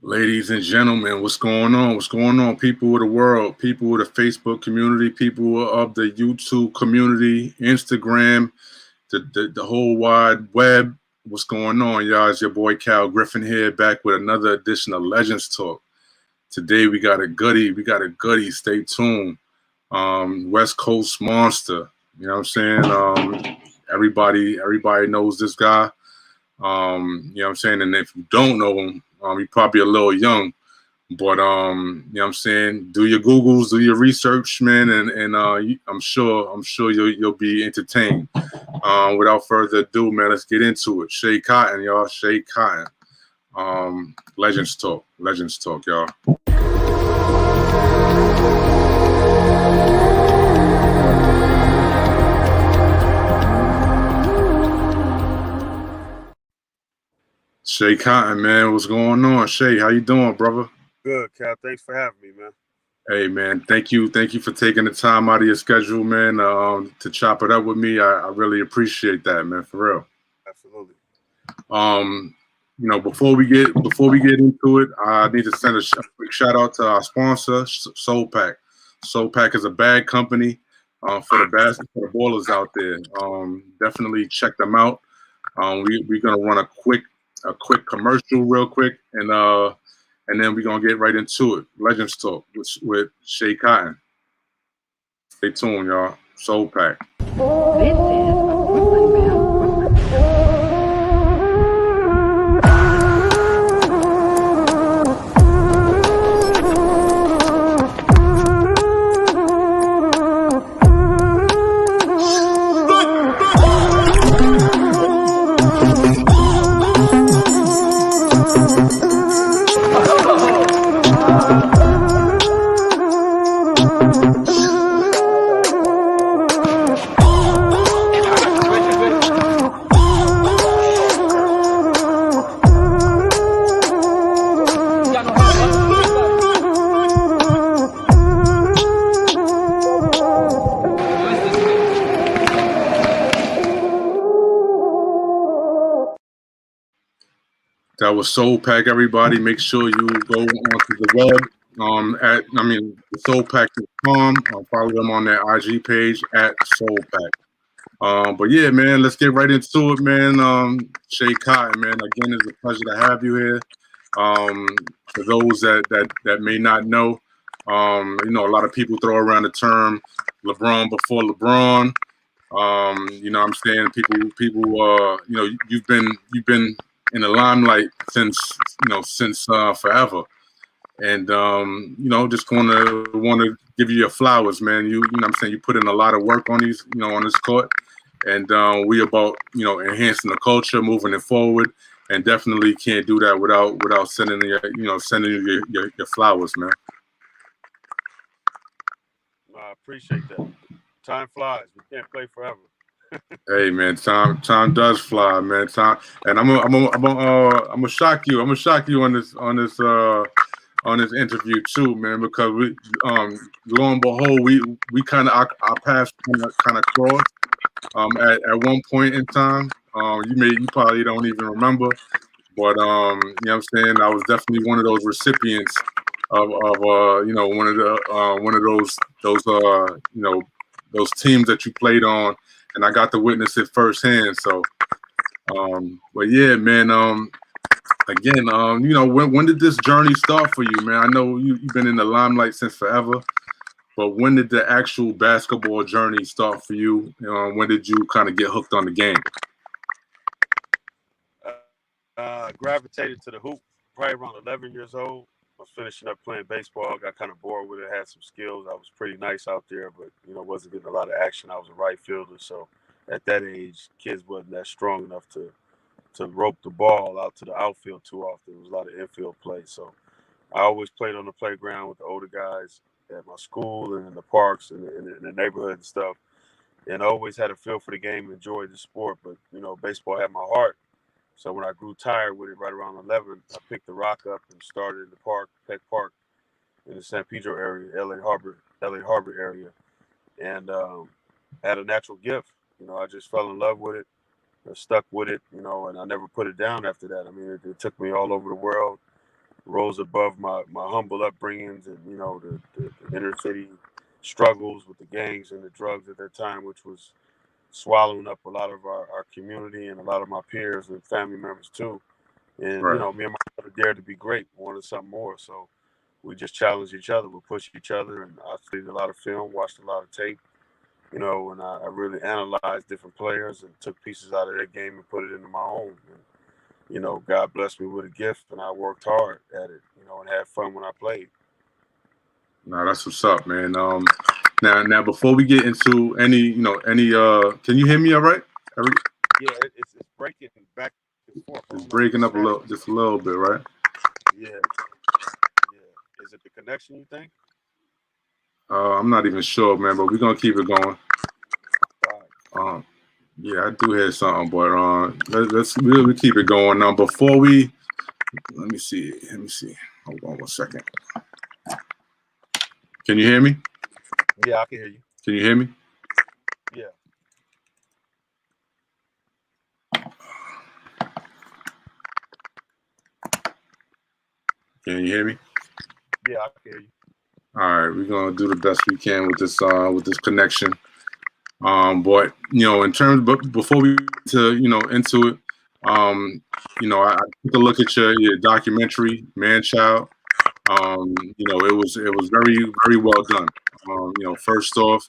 Ladies and gentlemen, what's going on? What's going on, people of the world, people of the Facebook community, people of the YouTube community, Instagram, the whole wide web. What's going on, y'all? It's your boy Cal Griffin here, back with another edition of Legends Talk. Today we got a goodie. We got a goodie. Stay tuned. West Coast monster. You know what I'm saying? Everybody knows this guy. You know what I'm saying? And if you don't know him, you're probably a little young. But you know what I'm saying? Do your Googles, do your research, man, and I'm sure you'll be entertained. Without further ado, man, let's get into it. Schea Cotton, y'all. Schea Cotton. Legends talk. Legends talk, y'all. Schea Cotton, man, what's going on? Schea, how you doing, brother? Good, Cal. Thanks for having me, man. Hey, man, thank you for taking the time out of your schedule, man, to chop it up with me. I really appreciate that, man, for real. Absolutely. Before we get into it, I need to send a quick shout out to our sponsor, Soul Pack. Soul Pack is a bag company for the ballers out there. Definitely check them out. We're gonna run a quick commercial real quick, and then we're gonna get right into it. Legends Talk with Schea Cotton. Stay tuned, y'all. Soul Pack. This is a Brooklyn Bound. That was Soul Pack, everybody. Make sure you go onto the web soulpack.com. Follow them on their IG page at Soul Pack. But yeah, man, let's get right into it, man. Schea Cotton, man, again, it's a pleasure to have you here. For those that may not know, a lot of people throw around the term Lebron before LeBron. You know what I'm saying? You've been in the limelight since forever. And just want to give you your flowers, man. You know what I'm saying, you put in a lot of work on these, on this court. And we about, enhancing the culture, moving it forward, and definitely can't do that without sending you your flowers, man. I appreciate that. Time flies. We can't play forever. Hey, man, time does fly, man. Time, and I'm gonna shock you. I'm gonna shock you on this interview too, man. Because we lo and behold, we kind of our paths kind of crossed at one point in time. You probably don't even remember, but you know what I'm saying, I was definitely one of those recipients of one of those teams that you played on, and I got to witness it firsthand. So, but yeah, man. Again, when did this journey start for you, man? I know you've been in the limelight since forever, but when did the actual basketball journey start for you? When did you kind of get hooked on the game? Gravitated to the hoop probably around 11 years old. I was finishing up playing baseball. Got kind of bored with it. Had some skills. I was pretty nice out there, but wasn't getting a lot of action. I was a right fielder, so at that age, kids wasn't that strong enough to rope the ball out to the outfield too often. It was a lot of infield play. So I always played on the playground with the older guys at my school and in the parks and in the neighborhood and stuff. And I always had a feel for the game, enjoyed the sport. But, baseball had my heart. So when I grew tired with it right around 11, I picked the rock up and started in the park, Peck Park, in the San Pedro area, LA Harbor area. And had a natural gift. I just fell in love with it. I stuck with it, and I never put it down after that. I mean, it took me all over the world. rose above my humble upbringings and, the inner city struggles with the gangs and the drugs at that time, which was swallowing up a lot of our community and a lot of my peers and family members too. And, Right. me and my brother dared to be great, wanted something more. So we just challenged each other, we pushed each other, and I studied a lot of film, watched a lot of tape, and I really analyzed different players and took pieces out of their game and put it into my own. And, God blessed me with a gift, and I worked hard at it, and had fun when I played. No, that's what's up, man. Now before we get into any can you hear me all right? Yeah, it's breaking back and forth. I It's don't know if breaking it's up just a little bit, right? yeah, yeah. Is it the connection, you think? I'm not even sure, man, but we're gonna keep it going. Right. Yeah, I do hear something, but let's really keep it going. Now, before we let me see. Hold on one second. Can you hear me? Yeah, I can hear you. Can you hear me? Yeah. Can you hear me? Yeah, I can hear you. All right, we're gonna do the best we can with this connection. But in terms, but before we into it, I took a look at your documentary, Man Child. It was very very well done. First off,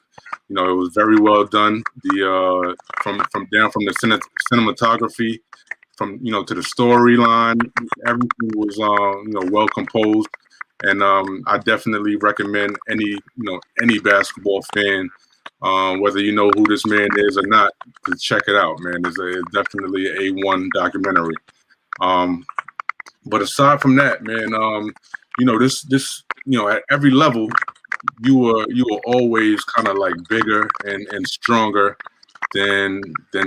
it was very well done. The from the cinematography, from to the storyline, everything was well composed. And I definitely recommend any basketball fan, whether you know who this man is or not, to check it out, man. It's definitely a A1 documentary. But aside from that, man, this at every level, you were always kind of like bigger and stronger than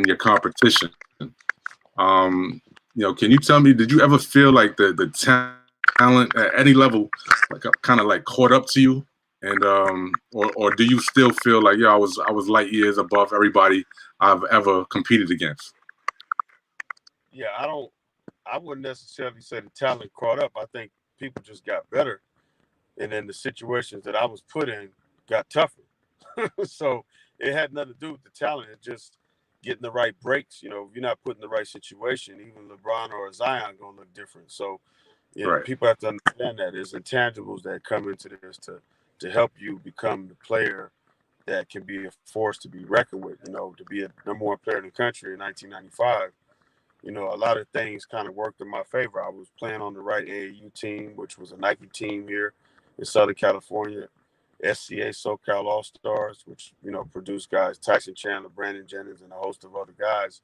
your competition. Can you tell me, did you ever feel like the talent at any level like kind of like caught up to you, and or do you still feel like I was light years above everybody I've ever competed against? Yeah, I wouldn't necessarily say the talent caught up. I think people just got better, and then the situations that I was put in got tougher. So it had nothing to do with the talent. It's just getting the right breaks. If you're not put in the right situation, even LeBron or Zion gonna look different. So Right. people have to understand that there's intangibles that come into this to help you become the player that can be a force to be reckoned with. To be a number one player in the country in 1995. A lot of things kind of worked in my favor. I was playing on the right AAU team, which was a Nike team here in Southern California, SCA SoCal All Stars, which produced guys Tyson Chandler, Brandon Jennings, and a host of other guys.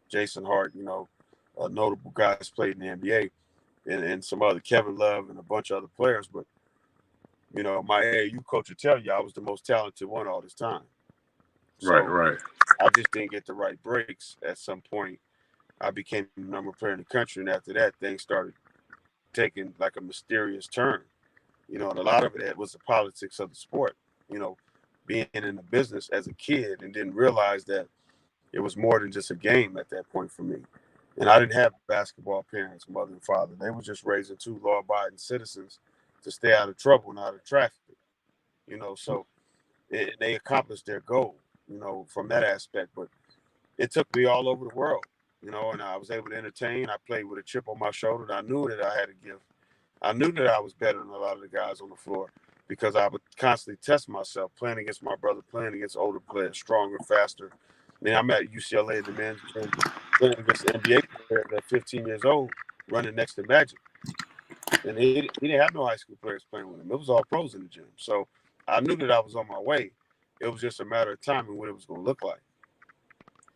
Jason Hart, notable guys played in the NBA, and some other Kevin Love and a bunch of other players. But my AAU coach would tell you I was the most talented one all this time. So Right. I just didn't get the right breaks. At some point, I became the number one player in the country, and after that, things started taking like a mysterious turn. And a lot of it was the politics of the sport. Being in the business as a kid and didn't realize that it was more than just a game at that point for me. And I didn't have basketball parents, mother and father. They were just raising two law-abiding citizens to stay out of trouble and out of traffic. So they accomplished their goal, from that aspect. But it took me all over the world, and I was able to entertain. I played with a chip on my shoulder. And I knew that I had a gift. I knew that I was better than a lot of the guys on the floor because I would constantly test myself, playing against my brother, playing against older players, stronger, faster. I'm at UCLA in the men's gym, playing against the NBA player at 15 years old, running next to Magic. And he didn't have no high school players playing with him. It was all pros in the gym. So I knew that I was on my way. It was just a matter of time and what it was going to look like.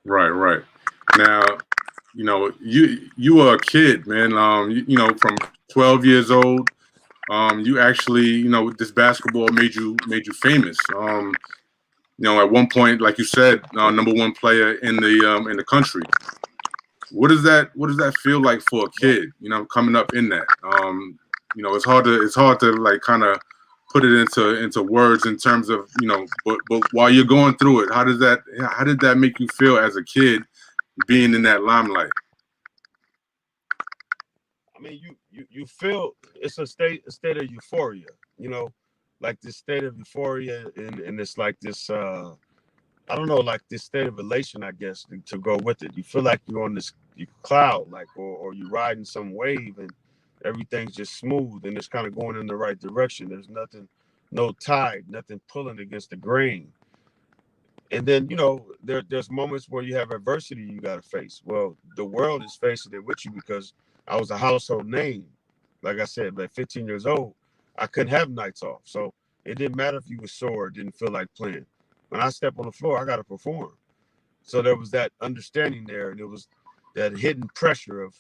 Right. Now, you were a kid, man. From 12 years old, you actually, this basketball made you famous. At one point, like you said, number one player in the country. What does that feel like for a kid? Coming up in that. It's hard to like kind of put it into words in terms of But while you're going through it, how did that make you feel as a kid being in that limelight? mean, you feel it's a state of euphoria, like this state of euphoria, and it's like this I don't know, like this state of elation, I guess, to go with it. You feel like you're on this cloud, like, or you're riding some wave, and everything's just smooth and it's kind of going in the right direction. There's nothing, no tide, nothing pulling against the grain. And then, there's moments where you have adversity you got to face. Well, the world is facing it with you because I was a household name. Like I said, at 15 years old, I couldn't have nights off. So it didn't matter if you were sore or didn't feel like playing. When I step on the floor, I got to perform. So there was that understanding there. And it was that hidden pressure of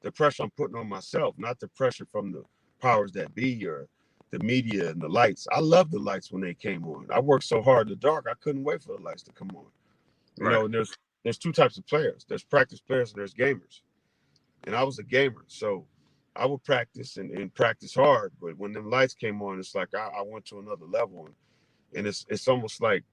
the pressure I'm putting on myself, not the pressure from the powers that be or the media and the lights. I love the lights when they came on. I worked so hard in the dark, I couldn't wait for the lights to come on. And there's two types of players. There's practice players and there's gamers. And I was a gamer. So I would practice and practice hard. But when them lights came on, it's like I went to another level. And it's almost like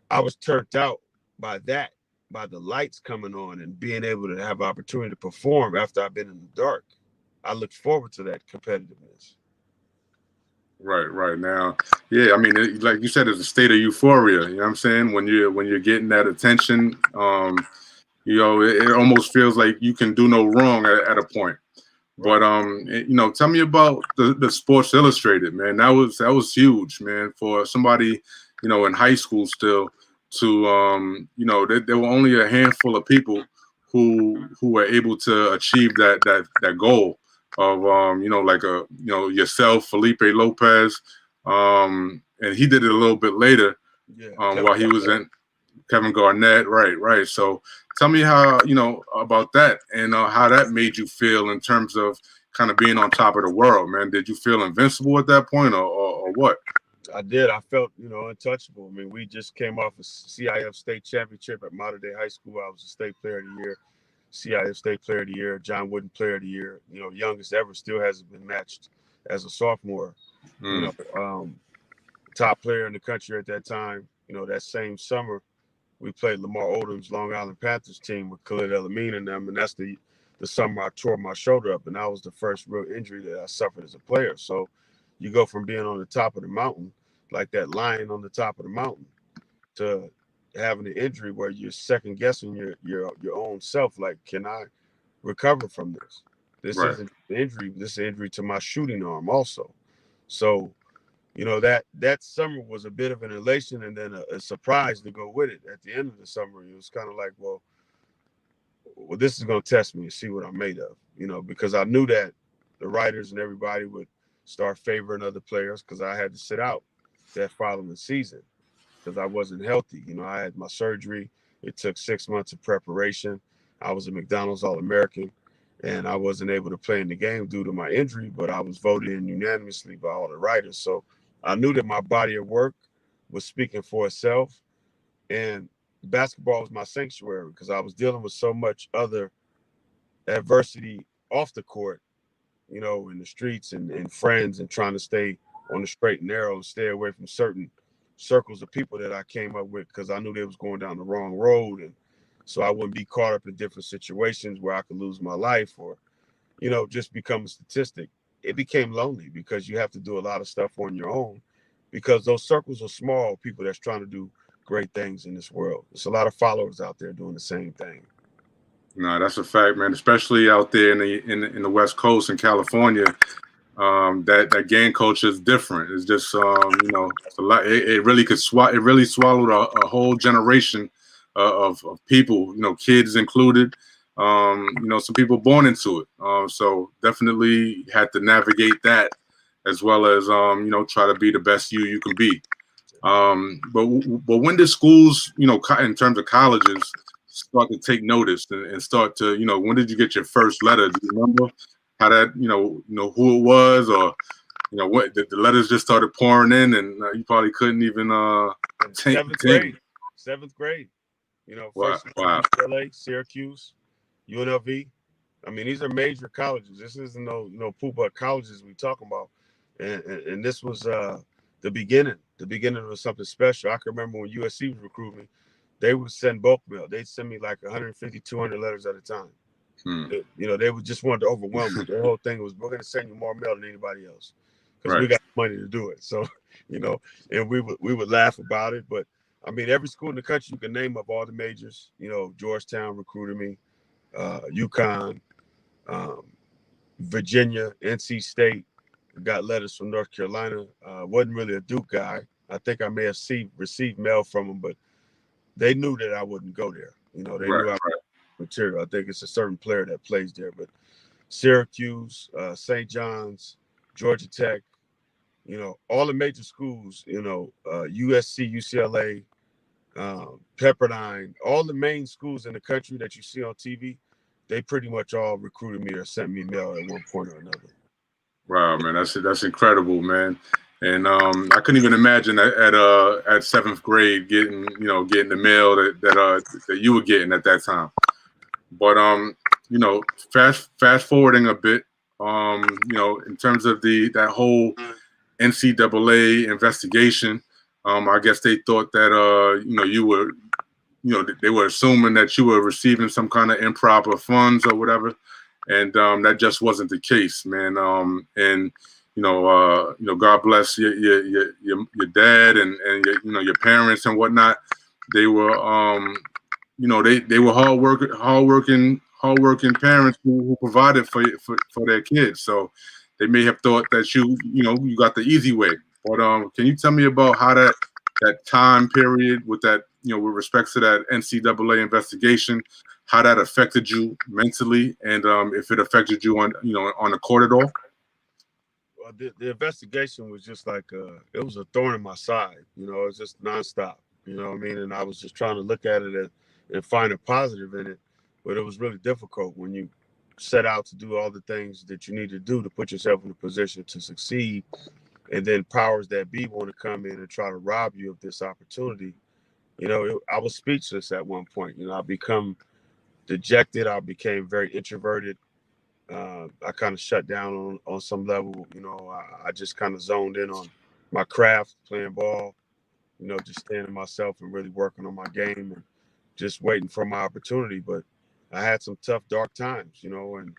I was turned out by that, by the lights coming on and being able to have opportunity to perform after I've been in the dark. I look forward to that competitiveness. Right now. Yeah, I mean, like you said, it's a state of euphoria. You know what I'm saying? When you're getting that attention, it almost feels like you can do no wrong at a point. But tell me about the Sports Illustrated, man. That was huge, man, for somebody, in high school still to there were only a handful of people who were able to achieve that goal of yourself, Felipe Lopez, and he did it a little bit later, while he was in Kevin Garnett, right. So tell me how about that and how that made you feel in terms of kind of being on top of the world, man. Did you feel invincible at that point, or what? I did. I felt, untouchable. I mean, we just came off a CIF state championship at Mater Dei High School. I was a state player of the year. CIF State Player of the Year, John Wooden Player of the Year. Youngest ever, still hasn't been matched as a sophomore. Top player in the country at that time. That same summer, we played Lamar Odom's Long Island Panthers team with Khalid El-Amin and them, and that's the summer I tore my shoulder up, and that was the first real injury that I suffered as a player. So you go from being on the top of the mountain, like that lion on the top of the mountain, to having an injury where you're second guessing your own self. Like, can I recover from this? This isn't an injury. This is an injury to my shooting arm also. So, that summer was a bit of an elation and then a surprise to go with it. At the end of the summer, it was kind of like, well, this is going to test me and see what I'm made of, because I knew that the writers and everybody would start favoring other players because I had to sit out that following season because I wasn't healthy. I had my surgery. It took 6 months of preparation. I was a McDonald's All-American, and I wasn't able to play in the game due to my injury, but I was voted in unanimously by all the writers. So I knew that my body of work was speaking for itself, and basketball was my sanctuary because I was dealing with so much other adversity off the court, in the streets and friends, and trying to stay on the straight and narrow and stay away from certain circles of people that I came up with because I knew they was going down the wrong road. And so I wouldn't be caught up in different situations where I could lose my life or, just become a statistic. It became lonely because you have to do a lot of stuff on your own because those circles are small, people that's trying to do great things in this world. There's a lot of followers out there doing the same thing. No, that's a fact, man. Especially out there in the West Coast in California, that gang culture is different. It's just it's a lot. It really it really swallowed a whole generation of people, kids included. Some people born into it. So definitely had to navigate that as well as try to be the best you can be. But when did schools, in terms of colleges, start to take notice and start to, when did you get your first letter? Do you remember how that, who it was, or what the letters just started pouring in, and you probably couldn't even Seventh grade. Wow. UCLA, Syracuse, UNLV. I mean, these are major colleges. This isn't no poop colleges we talking about, and this was the beginning. The beginning of something special. I can remember when USC was recruiting me, they would send bulk mail. They'd send me like 150, 200 letters at a time. You know, they just wanted to overwhelm me. Their whole thing was, we're going to send you more mail than anybody else because we Right. got money to do it. So, you know, and we would laugh about it. But I mean, every school in the country you can name up, all the majors. You know, Georgetown recruited me, UConn, um, Virginia, NC State. Got letters from North Carolina. Wasn't really a Duke guy. I think I may have received mail from them, but they knew that I wouldn't go there. You know, they Right. knew I was material. I think it's a certain player that plays there. But Syracuse, St. John's, Georgia Tech, you know, all the major schools, you know, USC, UCLA, Pepperdine, all the main schools in the country that you see on TV, they pretty much all recruited me or sent me mail at one point or another. Wow, man, that's incredible, man. And I couldn't even imagine at seventh grade getting the mail that you were getting at that time. But you know, fast forwarding a bit, you know, in terms of that whole NCAA investigation, I guess they thought that you know, they were assuming that you were receiving some kind of improper funds or whatever, and that just wasn't the case, man. And you know, God bless your dad and your parents and whatnot. They were you know, they were hardworking parents who provided for their kids. So they may have thought that you got the easy way. But can you tell me about how that time period with that, you know, with respects to that NCAA investigation, how that affected you mentally, and if it affected you on the court at all? Well, the investigation was just like it was a thorn in my side. You know, it was just nonstop. You know what I mean? And I was just trying to look at it and find a positive in it, but it was really difficult when you set out to do all the things that you need to do to put yourself in a position to succeed, and then powers that be want to come in and try to rob you of this opportunity. You know, I was speechless at one point. You know, I become dejected. I became very introverted. I kind of shut down on some level. You know, I just kind of zoned in on my craft, playing ball, you know, just standing myself and really working on my game and just waiting for my opportunity. But I had some tough, dark times, you know, and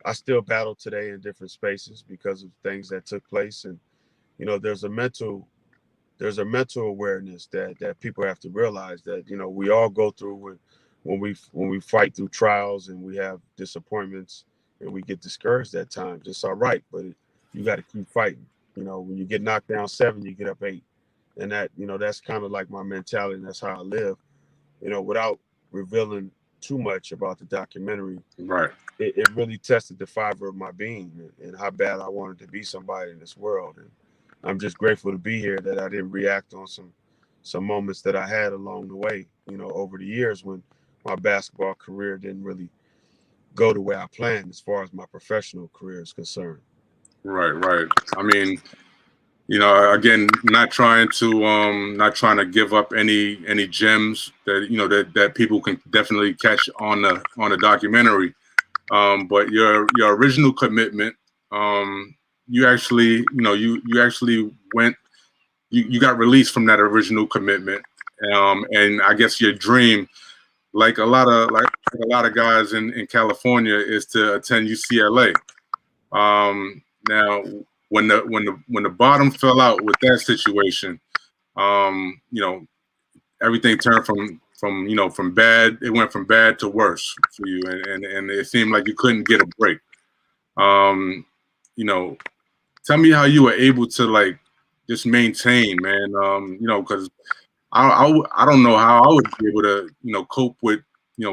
I still battle today in different spaces because of things that took place. And, you know, there's a mental awareness that people have to realize that, you know, we all go through when we fight through trials and we have disappointments and we get discouraged at times. It's all right, but you got to keep fighting. You know, when you get knocked down 7, you get up 8. And that, you know, that's kind of like my mentality, and that's how I live. You know, without revealing too much about the documentary, Right. it really tested the fiber of my being and how bad I wanted to be somebody in this world. And I'm just grateful to be here that I didn't react on some moments that I had along the way, you know, over the years when my basketball career didn't really go the way I planned as far as my professional career is concerned. Right. I mean, you know, again, not trying to give up any gems that that people can definitely catch on the documentary. But your original commitment, you actually, you actually went, you got released from that original commitment, and I guess your dream, like a lot of guys in California, is to attend UCLA. Now, when the bottom fell out with that situation, you know, everything turned from bad. It went from bad to worse for you, and it seemed like you couldn't get a break. You know, tell me how you were able to like just maintain, man. You know, because I don't know how I would be able to cope with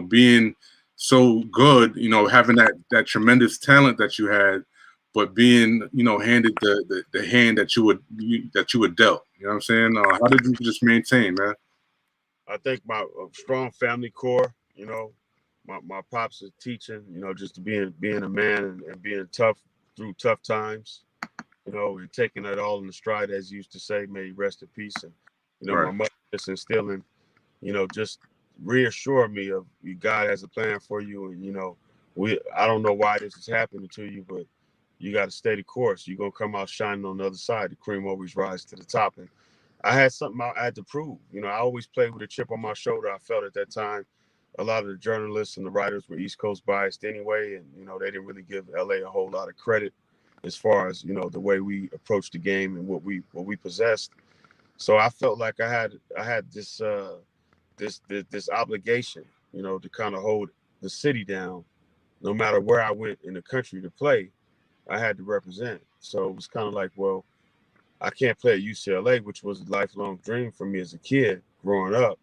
being so good, having that tremendous talent that you had, but being handed the hand that you were dealt. You know what I'm saying? How did you just maintain, man? I think my strong family core, you know, my pops is teaching, you know, just being a man and being tough through tough times, you know, and taking it all in the stride, as you used to say, may he rest in peace. And, you know, my Right. mother just instilling, you know, just reassure me of God has a plan for you. And, you know, I don't know why this is happening to you, but you got to stay the course. You're going to come out shining on the other side. The cream always rises to the top. And I had something I had to prove. You know, I always played with a chip on my shoulder. I felt at that time a lot of the journalists and the writers were East Coast biased anyway, and they didn't really give LA a whole lot of credit as far as the way we approached the game and what we possessed. So I felt like I had this this obligation, to kind of hold the city down, no matter where I went in the country to play. I had to represent. So it was kind of like, well, I can't play at UCLA, which was a lifelong dream for me as a kid growing up.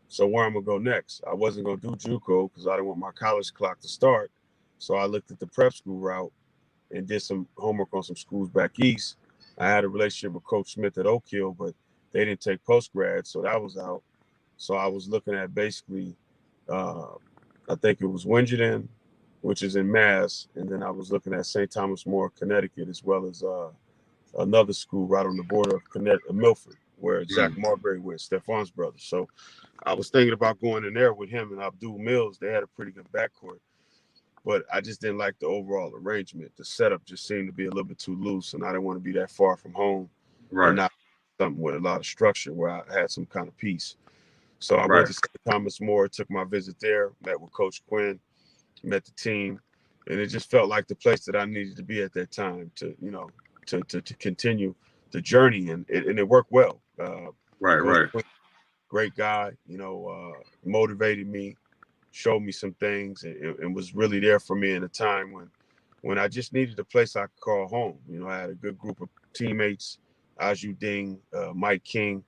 So where I'm gonna go next? I wasn't gonna do JUCO because I didn't want my college clock to start. So I looked at the prep school route and did some homework on some schools back east. I had a relationship with Coach Smith at Oak Hill, but they didn't take post grad, so that was out. So I was looking at basically, I think it was Winchendon, which is in Mass, and then I was looking at St. Thomas More, Connecticut, as well as another school right on the border of Connecticut, Milford, where Zach Marbury went, Stefan's brother. So I was thinking about going in there with him and Abdul Mills. They had a pretty good backcourt, but I just didn't like the overall arrangement. The setup just seemed to be a little bit too loose, and I didn't want to be that far from home, Right. and not something with a lot of structure where I had some kind of peace. So I Right. went to St. Thomas More, took my visit there, met with Coach Quinn, met the team, and it just felt like the place that I needed to be at that time to to continue the journey, and it worked well. Right. Great guy, motivated me, showed me some things, and was really there for me in a time when I just needed a place I could call home. I had a good group of teammates, Aju Ding, Mike King,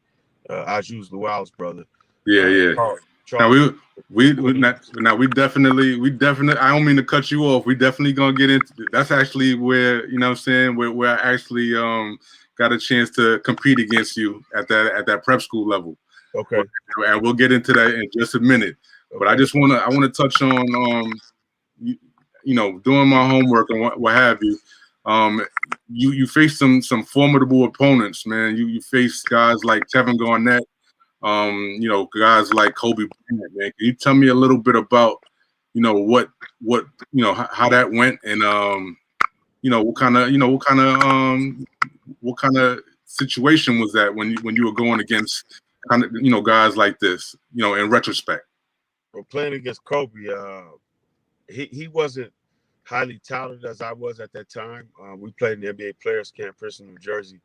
Aju's Luau's brother. Yeah. Charles. Now we definitely I don't mean to cut you off. We definitely gonna get into that's actually where, what I'm saying, where I actually got a chance to compete against you at that prep school level. Okay. And we'll get into that in just a minute. Okay. But I wanna touch on doing my homework and what have you. You faced some formidable opponents, man. You faced guys like Kevin Garnett, guys like Kobe Bryant, man. Can you tell me a little bit about, what how that went, and what kind of situation was that when you were going against kind of guys like this, in retrospect? Well, playing against Kobe, he wasn't highly touted as I was at that time. We played in the NBA Players Camp, Princeton, New Jersey.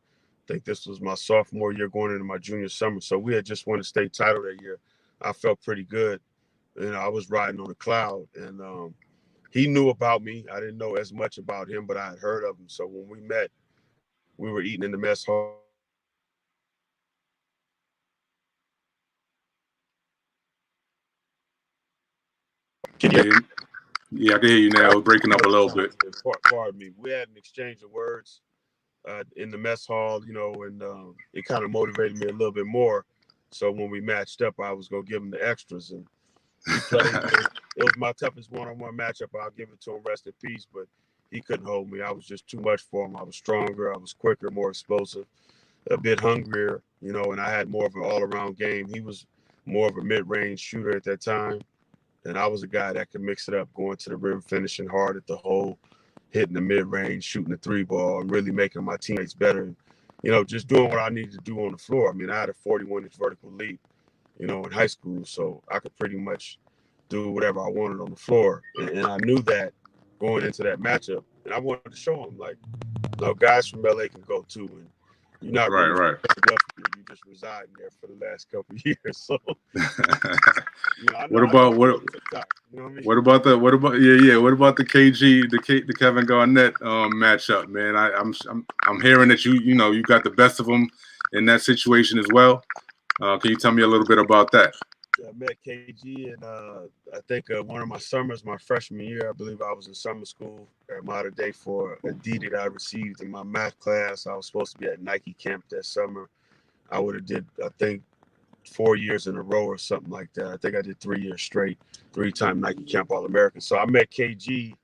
I think this was my sophomore year going into my junior summer. So we had just won a state title that year. I felt pretty good. I was riding on a cloud, and he knew about me. I didn't know as much about him, but I had heard of him. So when we met, we were eating in the mess hall. Yeah, I can hear you now. We're breaking up a little bit. Pardon me. We had an exchange of words in the mess hall, and it kind of motivated me a little bit more. So when we matched up, I was going to give him the extras. And we played. It was my toughest one-on-one matchup. I'll give it to him, rest in peace, but he couldn't hold me. I was just too much for him. I was stronger. I was quicker, more explosive, a bit hungrier, and I had more of an all-around game. He was more of a mid-range shooter at that time. And I was a guy that could mix it up, going to the rim, finishing hard at the hole, hitting the mid-range, shooting the three ball, and really making my teammates better. And, just doing what I needed to do on the floor. I mean, I had a 41-inch vertical leap, in high school, so I could pretty much do whatever I wanted on the floor. And I knew that going into that matchup. And I wanted to show him, like, guys from LA can go too. And you're not really right. You just residing there for the last couple of years. So what about the KG, the Kevin Garnett matchup, man? I'm hearing that you got the best of them in that situation as well. Can you tell me a little bit about that? I met KG and I think one of my summers, my freshman year, I believe I was in summer school at Mater Dei for a D that I received in my math class. I was supposed to be at Nike camp that summer. I would have did, I think, 4 years in a row or something like that. I think I did 3 years straight, 3-time Nike Camp All-American. So I met KG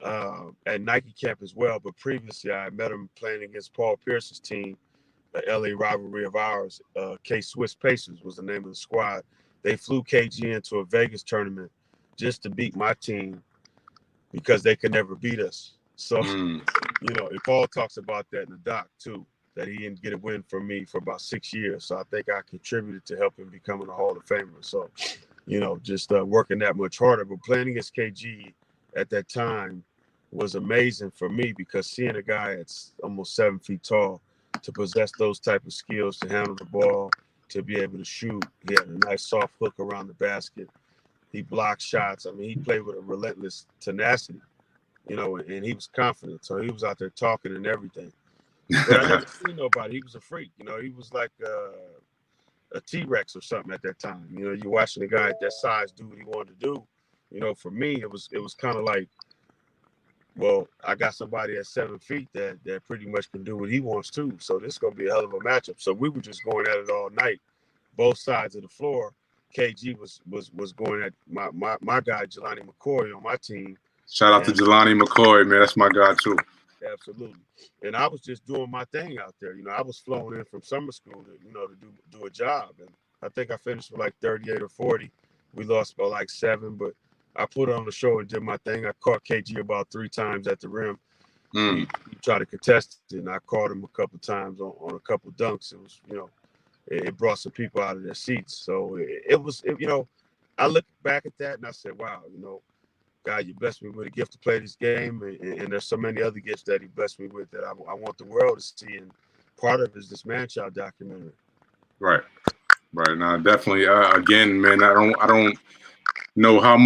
at Nike Camp as well. But previously, I met him playing against Paul Pierce's team, the LA rivalry of ours. K-Swiss Pacers was the name of the squad. They flew KG into a Vegas tournament just to beat my team because they could never beat us. So, and Paul talks about that in the doc too, that he didn't get a win from me for about 6 years. So I think I contributed to helping becoming a Hall of Famer. So just working that much harder. But playing against KG at that time was amazing for me because seeing a guy that's almost 7 feet tall to possess those type of skills, to handle the ball, to be able to shoot. He had a nice soft hook around the basket. He blocked shots. I mean, he played with a relentless tenacity, and he was confident. So he was out there talking and everything. But I never seen nobody. He was a freak. He was like a T-Rex or something at that time. You're watching a guy at that size do what he wanted to do. For me, it was kind of like, well, I got somebody at 7 feet that pretty much can do what he wants to. So this is gonna be a hell of a matchup. So we were just going at it all night, both sides of the floor. KG was going at my guy Jelani McCoy on my team. Shout out to Jelani McCoy, man. That's my guy too. Absolutely. And I was just doing my thing out there. I was flown in from summer school to do a job. And I think I finished with like 38 or 40. We lost by like 7, but I put on the show and did my thing. I caught KG about 3 times at the rim. He tried to contest it, and I caught him a couple times on a couple dunks. It was, it brought some people out of their seats. So it was, I look back at that and I said, wow, God, you blessed me with a gift to play this game, and there's so many other gifts that he blessed me with that I want the world to see. And part of it is this Man-Child documentary. Right. Now, definitely. Again, man, I don't know how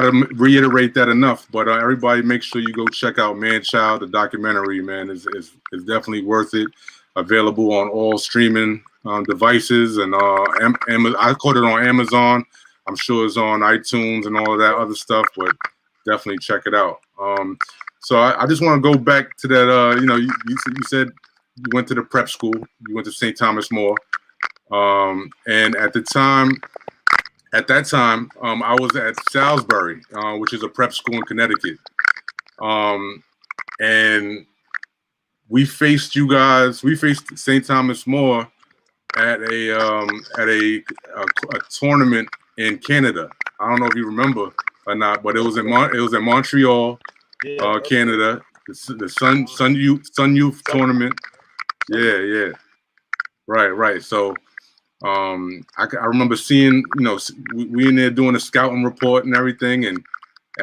to reiterate that enough, but everybody make sure you go check out Man-Child, the documentary. Man, is definitely worth it. Available on all streaming devices, and I caught it on Amazon. I'm sure it's on iTunes and all of that other stuff, but definitely check it out. So I just want to go back to that. You said you went to the prep school. You went to St. Thomas More, and at that time, I was at Salisbury, which is a prep school in Connecticut, and we faced you guys. We faced St. Thomas More at a tournament in Canada. I don't know if you remember or not, but it was in Montreal, Canada. The Sun Youth tournament. Yeah. Right. So I remember seeing, we in there doing a scouting report and everything, and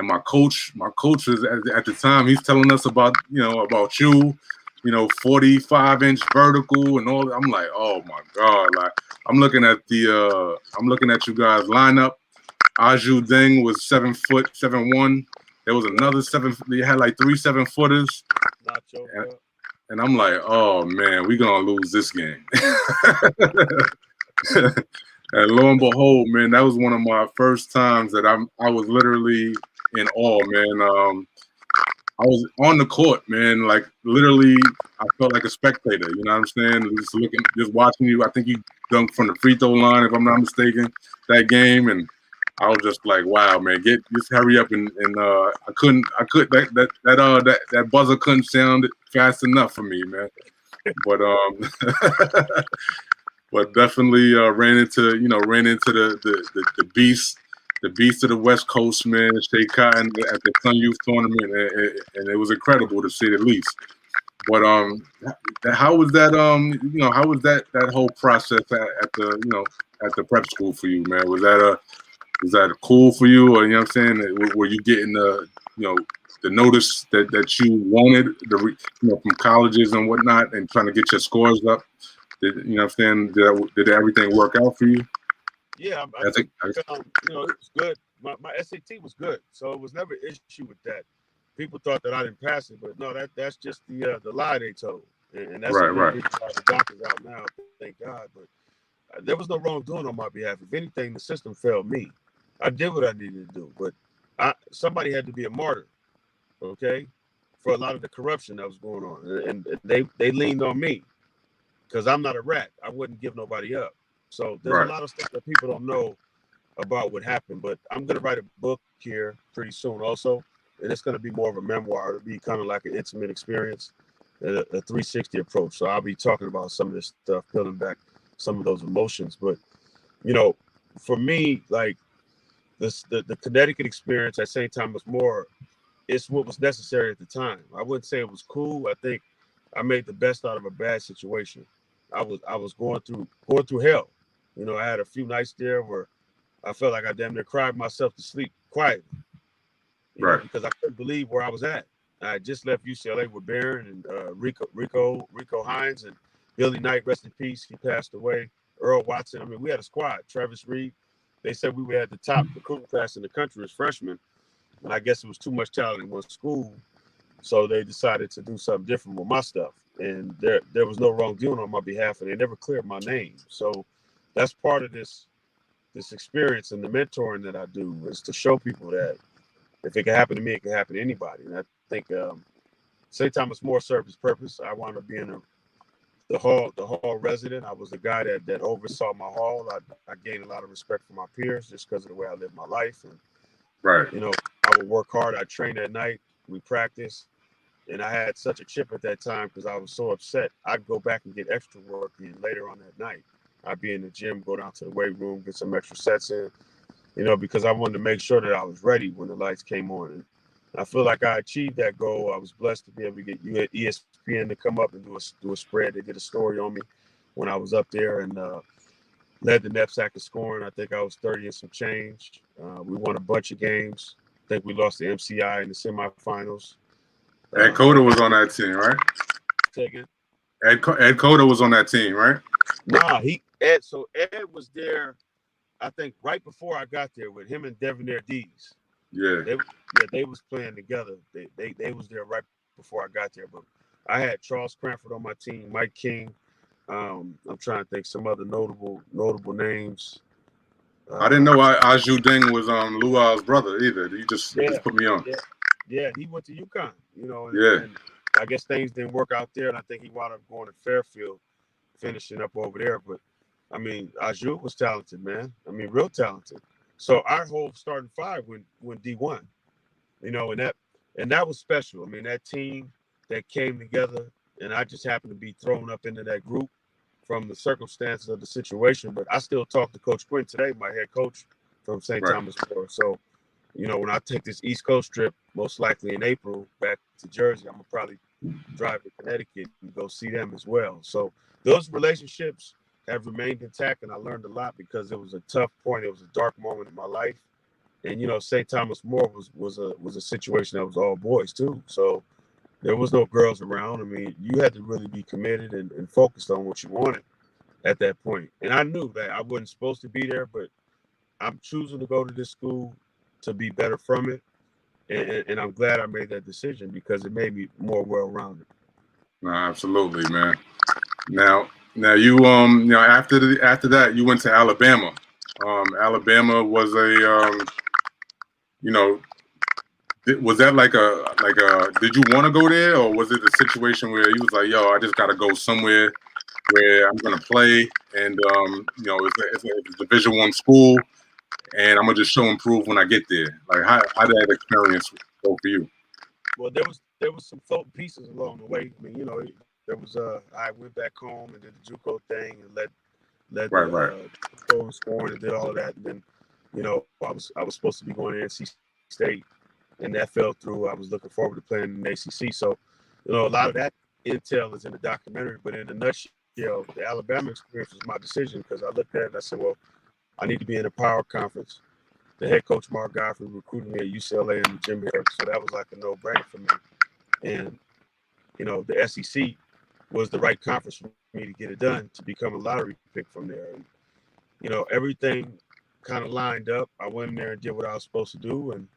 my coach was at the time, he's telling us about you, 45-inch vertical and all. I'm like, oh my God! Like I'm looking at you guys lineup. Aju Deng was 7'7" There was another 7. They had like 3 7-footers. And I'm like, oh man, we're gonna lose this game. And lo and behold, man, that was one of my first times that I was literally in awe, man. I was on the court, man. Like literally, I felt like a spectator. You know what I'm saying? Just watching you. I think you dunked from the free throw line, if I'm not mistaken, that game. And I was just like, wow, man, just hurry up and that buzzer couldn't sound fast enough for me, man. But but definitely ran into the beast. The beast of the West Coast, man, Schea Cotton at the Sun Youth tournament, and it was incredible to say the least. But how was that? How was that whole process at the prep school for you, man? Was that cool for you, or what I'm saying? Were you getting the notice that you wanted from colleges and whatnot, and trying to get your scores up? Did everything work out for you? Yeah, I think it was good. My SAT was good, so it was never an issue with that. People thought that I didn't pass it, but no, that's just the lie they told, and that's right. The doctor's out now, thank God. But there was no wrongdoing on my behalf. If anything, the system failed me. I did what I needed to do, but somebody had to be a martyr, okay, for a lot of the corruption that was going on, and they leaned on me because I'm not a rat. I wouldn't give nobody up. So there's a lot of stuff that people don't know about what happened, but I'm going to write a book here pretty soon also, and it's going to be more of a memoir. It'll be kind of like an intimate experience, a 360 approach. So I'll be talking about some of this stuff, peeling back some of those emotions. But, for me, like the Connecticut experience at St. Thomas More, it's what was necessary at the time. I wouldn't say it was cool. I think I made the best out of a bad situation. I was going through hell. I had a few nights there where I felt like I damn near cried myself to sleep quietly, Right. because I couldn't believe where I was at. I had just left UCLA with Barron and Rico Hines and Billy Knight, rest in peace. He passed away. Earl Watson. I mean, we had a squad. Travis Reed. They said we were at the top recruiting class in the country as freshmen, and I guess it was too much talent in one school, so they decided to do something different with my stuff. And there was no wrongdoing on my behalf, and they never cleared my name. So that's part of this experience and the mentoring that I do, is to show people that if it can happen to me, it can happen to anybody. And I think St. Thomas More served its purpose. I wound up being the hall resident. I was the guy that oversaw my hall. I gained a lot of respect for my peers just because of the way I lived my life. And Right. I would work hard. I trained at night. We practiced. And I had such a chip at that time because I was so upset. I'd go back and get extra work in later on that night. I'd be in the gym, go down to the weight room, get some extra sets in, because I wanted to make sure that I was ready when the lights came on. And I feel like I achieved that goal. I was blessed to be able to get ESPN to come up and do a spread. They did a story on me when I was up there and led the knapsack of scoring. I think I was 30 and some change. We won a bunch of games. I think we lost to MCI in the semifinals. Ed Cota was on that team, right? Second. Ed Cota was on that team, right? Nah, Ed was there, I think, right before I got there with him and Devonair Dees. Yeah. They was playing together. They was there right before I got there. But I had Charles Cranford on my team, Mike King. I'm trying to think some other notable names. I didn't know Aju Ding was Luau's brother either. He just put me on. Yeah, he went to UConn, and I guess things didn't work out there, and I think he wound up going to Fairfield, finishing up over there. But I mean, Aju was talented, man. I mean, real talented. So our whole starting five went D1, and that was special. I mean, that team that came together, and I just happened to be thrown up into that group from the circumstances of the situation. But I still talk to Coach Quinn today, my head coach from St. Thomas More. So, when I take this East Coast trip, most likely in April, back to Jersey, I'm gonna probably drive to Connecticut and go see them as well. So those relationships have remained intact, and I learned a lot because it was a tough point. It was a dark moment in my life, and St. Thomas More was a situation that was all boys too. So there was no girls around. I mean, you had to really be committed and focused on what you wanted at that point. And I knew that I wasn't supposed to be there, but I'm choosing to go to this school to be better from it. And I'm glad I made that decision because it made me more well-rounded. No, absolutely, man. Now you after that you went to Alabama. Alabama was was that like a did you want to go there, or was it a situation where you was like, yo, I just got to go somewhere where I'm gonna play, and it's a Division I school, and I'm gonna just show and prove when I get there. Like how did that experience go for you? Well, there was some floating pieces along the way. I mean, there was I went back home and did the JUCO thing and led JUCO scoring and did all of that. And then, I was supposed to be going to NC State, and that fell through. I was looking forward to playing in the ACC. So, a lot of that intel is in the documentary. But in a nutshell, the Alabama experience was my decision because I looked at it and I said, well, I need to be in a power conference. The head coach, Mark Godfrey, recruited me at UCLA and Jim Harris. So that was like a no-brainer for me. And, the SEC was the right conference for me to get it done, to become a lottery pick from there. And, everything kind of lined up. I went in there and did what I was supposed to do. And,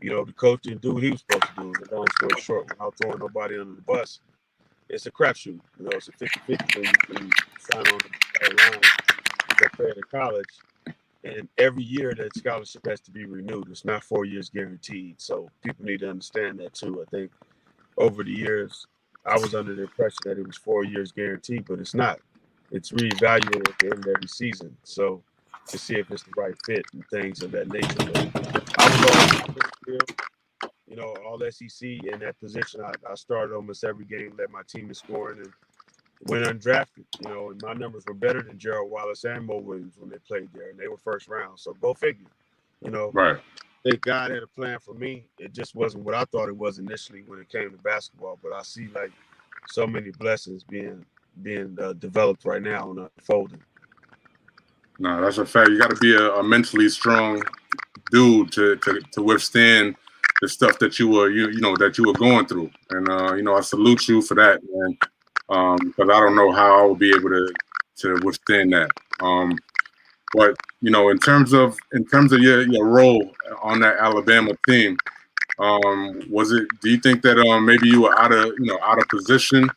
the coach didn't do what he was supposed to do. The long story short, without throwing nobody under the bus, it's a crapshoot. It's a 50-50 when you sign on the line to go play at college. And every year that scholarship has to be renewed. It's not 4 years guaranteed. So people need to understand that too. I think over the years, I was under the impression that it was 4 years guaranteed, but it's not. It's reevaluated at the end of every season. So to see if it's the right fit and things of that nature. But I was all SEC in that position. I started almost every game, led my team in scoring, and went undrafted, and my numbers were better than Gerald Wallace and Mo Williams when they played there, and they were first round. So go figure, Right. I think God had a plan for me. It just wasn't what I thought it was initially when it came to basketball. But I see like so many blessings being developed right now and unfolding. No, that's a fact. You got to be a mentally strong dude to withstand the stuff that you were going through. And I salute you for that, man. Because I don't know how I will be able to withstand that. But in terms of your role on that Alabama team, was it? Do you think that maybe you were out of position?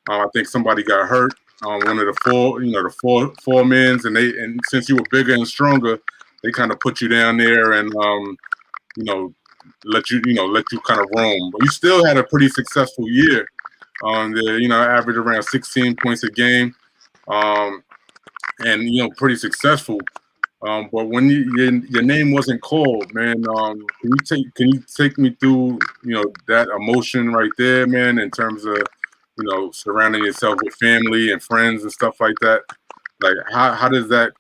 I think somebody got hurt. One of the four men's, and since you were bigger and stronger, they kind of put you down there and you know let you kind of roam. But you still had a pretty successful year. Average around 16 points a game, um, and pretty successful. But when your name wasn't called, man, can you take me through that emotion right there, man, in terms of surrounding yourself with family and friends and stuff like that? Like how does that?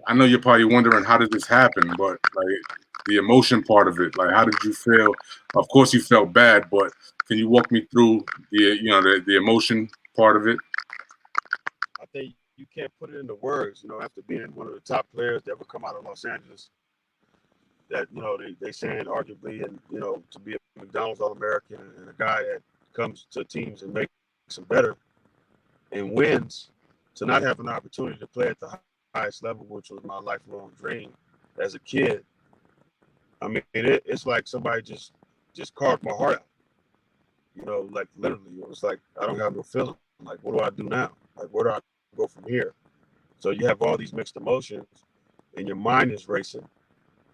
I know you're probably wondering how did this happen, but like the emotion part of it, like how did you feel? Of course, you felt bad, but can you walk me through the emotion part of it? I think you can't put it into words. After being one of the top players that ever come out of Los Angeles, that they saying arguably, and to be a McDonald's All-American and a guy that comes to teams and makes them better and wins, to not have an opportunity to play at the highest level, which was my lifelong dream as a kid. I mean, it's like somebody just carved my heart out. Like literally, it was like I don't have no feeling. Like, what do I do now? Like, where do I go from here? So you have all these mixed emotions, and your mind is racing.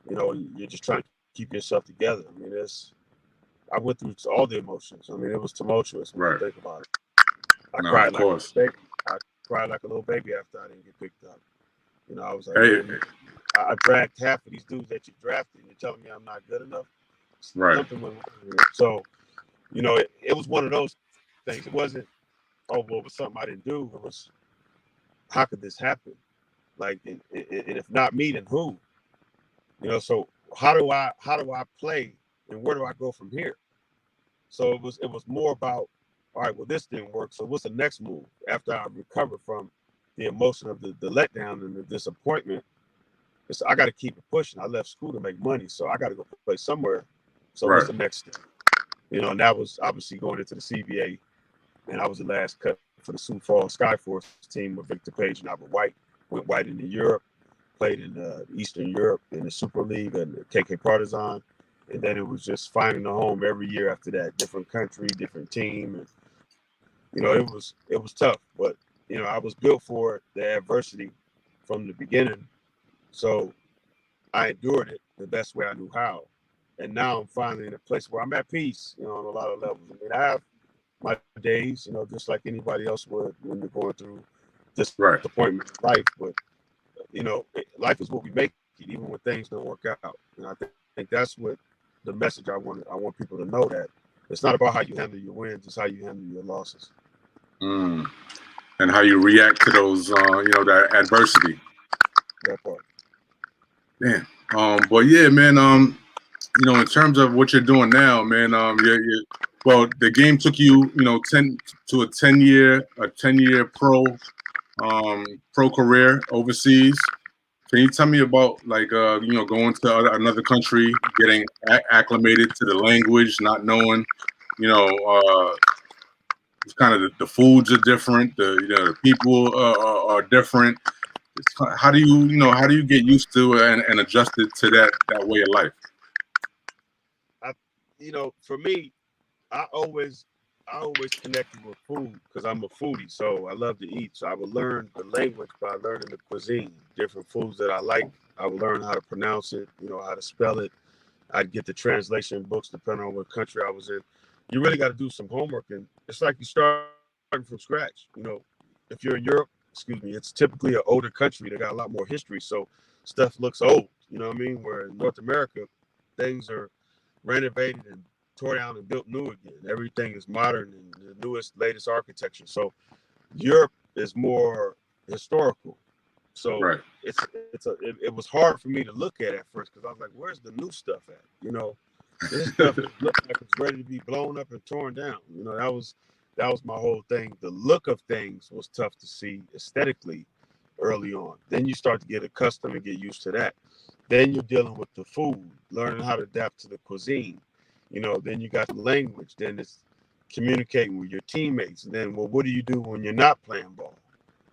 You're just trying to keep yourself together. I mean, I went through all the emotions. I mean, it was tumultuous when you Right. think about it. I No, cried of like a course. baby. I cried like a little baby after I didn't get picked up. I was like, Hey, man, I dragged half of these dudes that you drafted, and you're telling me I'm not good enough. right, Something went wrong here. So, it was one of those things. It wasn't, oh, well, it was something I didn't do. It was, how could this happen? Like, and if not me, then who? So how do I play, and where do I go from here? So it was more about, all right, well, this didn't work. So what's the next move after I recover from the emotion of the letdown and the disappointment? It's, I got to keep it pushing. I left school to make money, so I got to go play somewhere. So what's right. the next step? And that was obviously going into the CBA, and I was the last cut for the Sioux Falls Skyforce team with Victor Page and Albert White. Went white into Europe, played in Eastern Europe in the Super League and the KK Partizan. And then it was just finding a home every year after that, different country, different team. And, it was tough, but, I was built for the adversity from the beginning. So I endured it the best way I knew how. And now I'm finally in a place where I'm at peace, on a lot of levels. I mean, I have my days, just like anybody else would when you're going through Right. disappointment in life. But, life is what we make it, even when things don't work out. And I think that's what the message I want people to know, that it's not about how you handle your wins, it's how you handle your losses. Mm. And how you react to those, that adversity. That part. Damn. But yeah, man. In terms of what you're doing now, man. Well, the game took you, 10 year pro career overseas. Can you tell me about like going to another country, getting acclimated to the language, not knowing, you know, it's kind of the foods are different, the people are different. How do you get used to and adjusted to that way of life? I, for me, I always connected with food because I'm a foodie, so I love to eat. So I would learn the language by learning the cuisine, different foods that I like. I would learn how to pronounce it, how to spell it. I'd get the translation books depending on what country I was in. You really got to do some homework, and it's like you starting from scratch. If you're in Europe, excuse me, it's typically an older country. They got a lot more history, so stuff looks old. You know what I mean? Where in North America, things are renovated and tore down and built new again. Everything is modern and the newest, latest architecture. So Europe is more historical. So Right. it was hard for me to look at first because I was like, where's the new stuff at? This stuff looked like it's ready to be blown up and torn down. That was my whole thing. The look of things was tough to see aesthetically, early on. Then you start to get accustomed and get used to that. Then you're dealing with the food, learning how to adapt to the cuisine. Then you got the language. Then it's communicating with your teammates. And then, well, what do you do when you're not playing ball?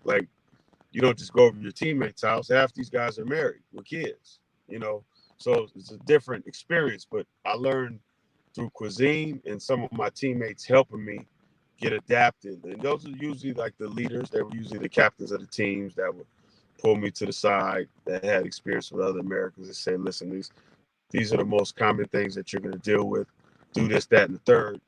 Like, you don't just go over to your teammates' house. Half these guys are married with kids. So it's a different experience. But I learned through cuisine and some of my teammates helping me get adapted. And those are usually like the leaders. They were usually the captains of the teams that would pull me to the side, that had experience with other Americans, and say, listen, these are the most common things that you're going to deal with. Do this, that, and the third,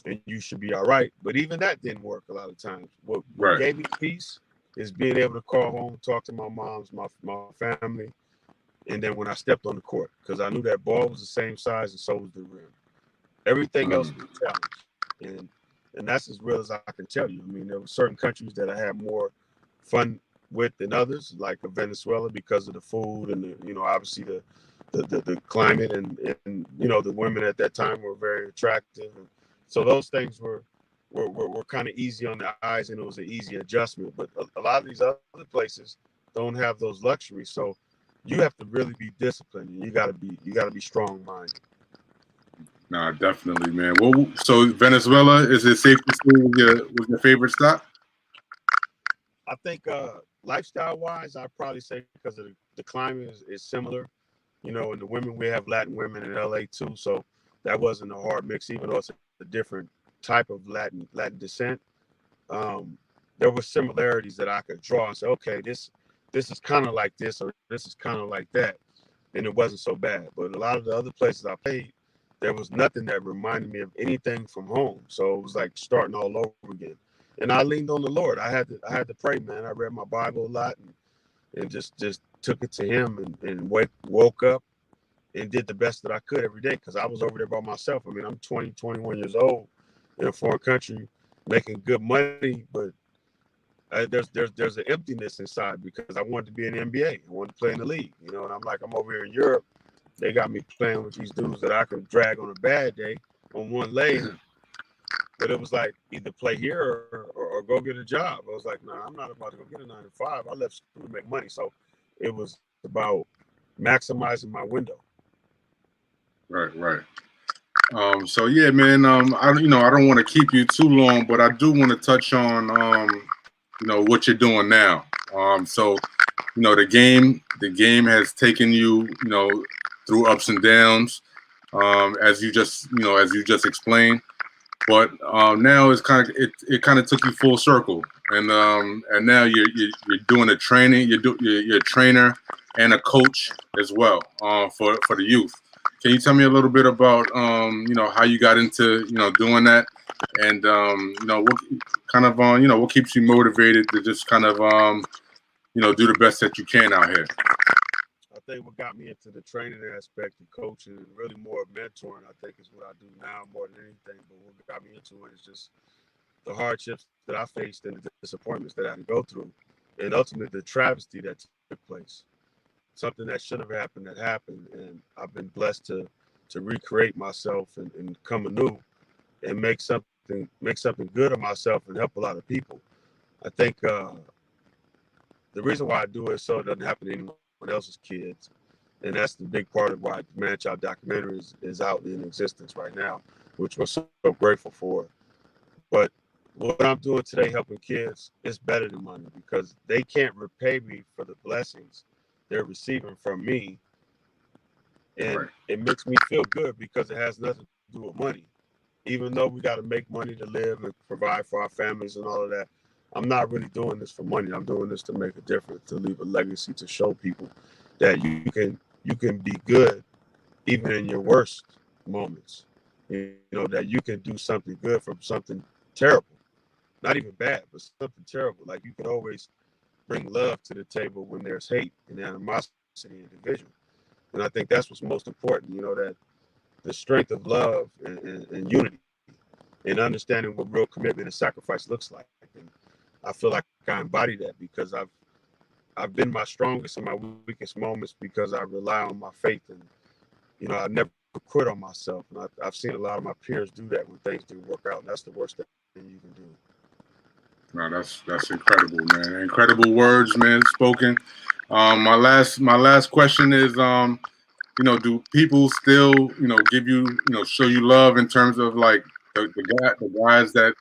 and you should be all right. But even that didn't work a lot of times. What gave me peace is being able to call home, talk to my moms, my family, and then when I stepped on the court, because I knew that ball was the same size and so was the rim. Everything else was a challenge. And that's as real as I can tell you. I mean, there were certain countries that I had more fun with than others, like Venezuela, because of the food and obviously the climate and the women at that time were very attractive. And so those things were kind of easy on the eyes, and it was an easy adjustment. But a lot of these other places don't have those luxuries, so you have to really be disciplined, and you got to be strong-minded. Nah, definitely, man. Well, so Venezuela, is it safe to say was your favorite stop? I think lifestyle-wise, I'd probably say because of the climate is similar. And the women, we have Latin women in LA too, so that wasn't a hard mix, even though it's a different type of Latin descent. There were similarities that I could draw and say, okay, this is kind of like this, or this is kind of like that, and it wasn't so bad. But a lot of the other places I played, there was nothing that reminded me of anything from home. So it was like starting all over again. And I leaned on the Lord. I had to pray, man. I read my Bible a lot and just took it to Him and woke up and did the best that I could every day, because I was over there by myself. I mean, I'm 20, 21 years old in a foreign country making good money, but there's an emptiness inside because I wanted to be in the NBA. I wanted to play in the league, and I'm like, I'm over here in Europe. They got me playing with these dudes that I could drag on a bad day on one leg. But it was like either play here or go get a job. I was like, nah, I'm not about to go get a 9 to 5. I left school to make money. So it was about maximizing my window. Right. So yeah, man. I don't want to keep you too long, but I do want to touch on what you're doing now. So the game has taken you through ups and downs, as you just explained. But now it's it kind of took you full circle, and now you're doing a training. You're a trainer and a coach as well for the youth. Can you tell me a little bit about how you got into doing that, and what kind of what keeps you motivated to just kind of do the best that you can out here? I think what got me into the training aspect and coaching and really more mentoring, I think, is what I do now more than anything. But what got me into it is just the hardships that I faced and the disappointments that I had to go through, and ultimately the travesty that took place. Something that should have happened that happened, and I've been blessed to recreate myself and come anew and make something good of myself and help a lot of people. I think the reason why I do it is so it doesn't happen to anyone else's kids, and that's the big part of why the Man Child documentary is out in existence right now, which we're so grateful for. But what I'm doing today, helping kids, is better than money, because they can't repay me for the blessings they're receiving from me. And Right. it makes me feel good because it has nothing to do with money. Even though we got to make money to live and provide for our families and all of that, I'm not really doing this for money. I'm doing this to make a difference, to leave a legacy, to show people that you can be good even in your worst moments. That you can do something good from something terrible. Not even bad, but something terrible. Like, you can always bring love to the table when there's hate and animosity and division. And I think that's what's most important, that the strength of love and unity and understanding what real commitment and sacrifice looks like. And I feel like I embody that because I've been my strongest and my weakest moments because I rely on my faith, and I never quit on myself. And I've seen a lot of my peers do that when things didn't work out. And that's the worst thing you can do. No, that's incredible, man. Incredible words, man, spoken. My last question is, do people still, give you, show you love in terms of like the guys that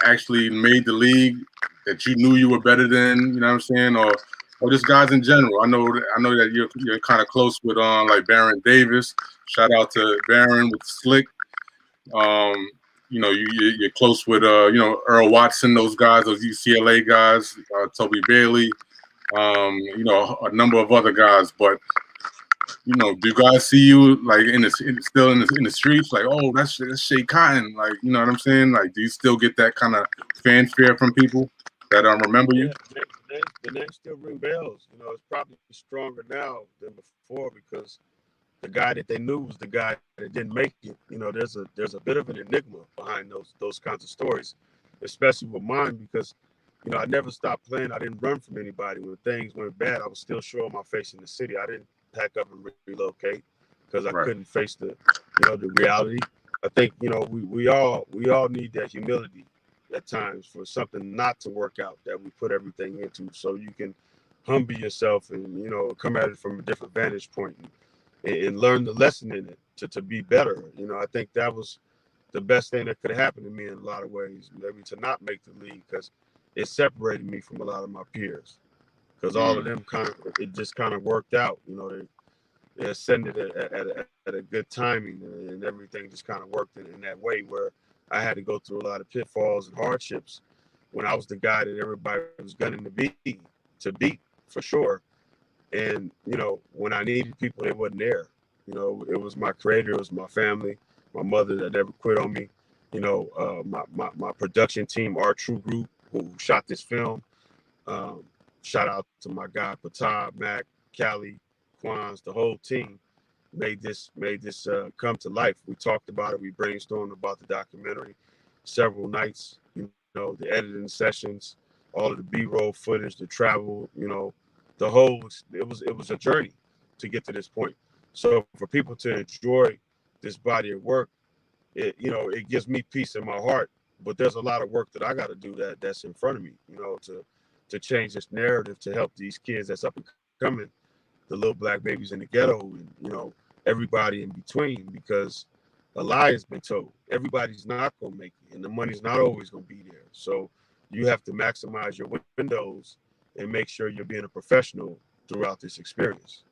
actually made the league that you knew you were better than, you know what I'm saying, or just guys in general. I know that you're kind of close with like Baron Davis. Shout out to Baron with Slick. Um, you're close with Earl Watson, those guys, those UCLA guys, Toby Bailey, a number of other guys. But do guys see you like still in the streets, like, oh, that's Schea Cotton, like, you know what I'm saying? Like, do you still get that kind of fanfare from people that remember you? Yeah, the name still ring bells. It's probably stronger now than before because the guy that they knew was the guy that didn't make it. There's a bit of an enigma behind those kinds of stories, especially with mine because I never stopped playing. I didn't run from anybody. When things went bad, I was still showing my face in the city. I didn't pack up and relocate because I couldn't face the reality. I think we all need that humility at times for something not to work out that we put everything into, so you can humble yourself and come at it from a different vantage point and learn the lesson in it to be better. I think that was the best thing that could have happened to me in a lot of ways, maybe to not make the league, because it separated me from a lot of my peers. Because all of them it just kind of worked out. They ascended at a good timing, and everything just kind of worked in that way where I had to go through a lot of pitfalls and hardships when I was the guy that everybody was gunning to beat for sure. And, when I needed people, they wasn't there. It was my creator, it was my family, my mother that never quit on me. My production team, our True Group, who shot this film. Shout out to my guy, Patah, Mac, Callie, Quans, the whole team made this come to life. We talked about it. We brainstormed about the documentary several nights, the editing sessions, all of the B-roll footage, the travel, the whole, it was a journey to get to this point. So for people to enjoy this body of work, it gives me peace in my heart. But there's a lot of work that I got to do that's in front of me, to change this narrative, to help these kids that's up and coming, the little black babies in the ghetto, and everybody in between, because a lie has been told. Everybody's not gonna make it, and the money's not always gonna be there. So you have to maximize your windows and make sure you're being a professional throughout this experience.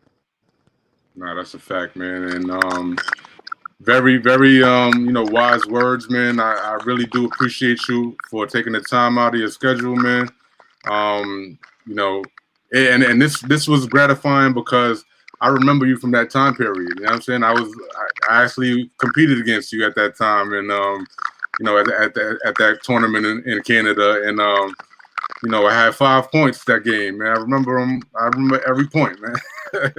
No, that's a fact, man. And very, very, wise words, man. I really do appreciate you for taking the time out of your schedule, man. Um, you know, and this was gratifying because I remember you from that time period. You know what I'm saying? I actually competed against you at that time, and at that tournament in Canada, and I had 5 points that game, man. I remember them. I remember every point, man. I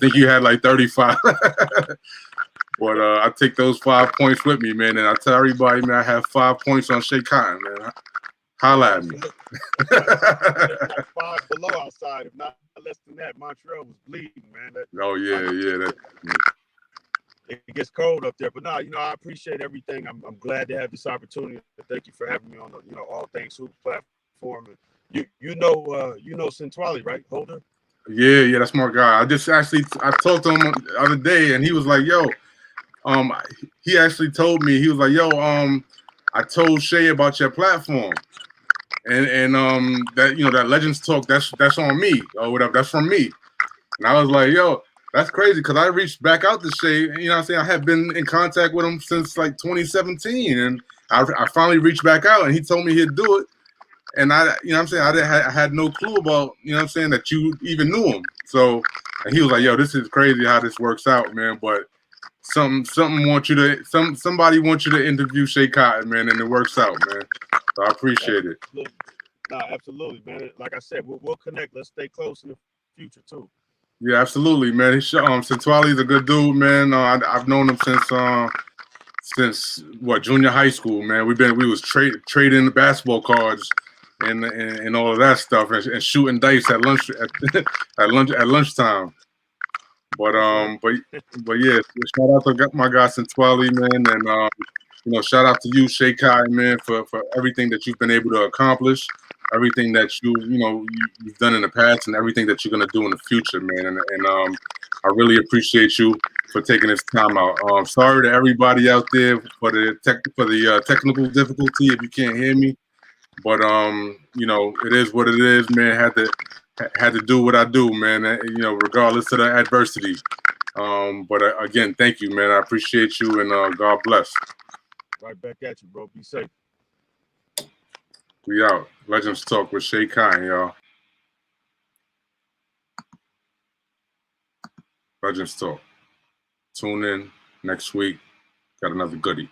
think you had like 35. But I take those 5 points with me, man, and I tell everybody, man, I have 5 points on Schea Cotton, man. Holla at me. Like 5 below outside, if not less than that. Montreal was bleeding, man. It gets cold up there, but no, I appreciate everything. I'm glad to have this opportunity. Thank you for having me on the All Things Hoops platform. And you know Centrale, right, Holder? Yeah, that's my guy. I talked to him the other day, and he was like, "Yo." He actually told me, he was like, "Yo, I told Schea about your platform, and that that Legends Talk, that's on me or whatever, that's from me." And I was like, "Yo, that's crazy," because I reached back out to Schea. You know what I'm saying? I had been in contact with him since like 2017, and I finally reached back out, and he told me he'd do it. And I had no clue about, that you even knew him. So, and he was like, "Yo, this is crazy how this works out, man." But somebody wants you to interview Schea Cotton, man, and it works out, man. So I appreciate it. No, absolutely, man. Like I said, we'll connect. Let's stay close in the future too. Yeah, absolutely, man. Centrale's a good dude, man. I've known him since junior high school, man. We was trading basketball cards and all of that stuff, and shooting dice at lunchtime. But yeah, shout out to my guy Centrale, man, and shout out to you, Schea Cotton, man, for everything that you've been able to accomplish, everything that you've done in the past, and everything that you're gonna do in the future, man. And I really appreciate you for taking this time out. Sorry to everybody out there for the technical difficulty if you can't hear me, but it is what it is, man. Had to do what I do, man. Regardless of the adversity. But again, thank you, man. I appreciate you, and God bless. Right back at you, bro. Be safe. We out. Legends Talk with Schea Cotton, y'all. Legends Talk. Tune in next week. Got another goodie.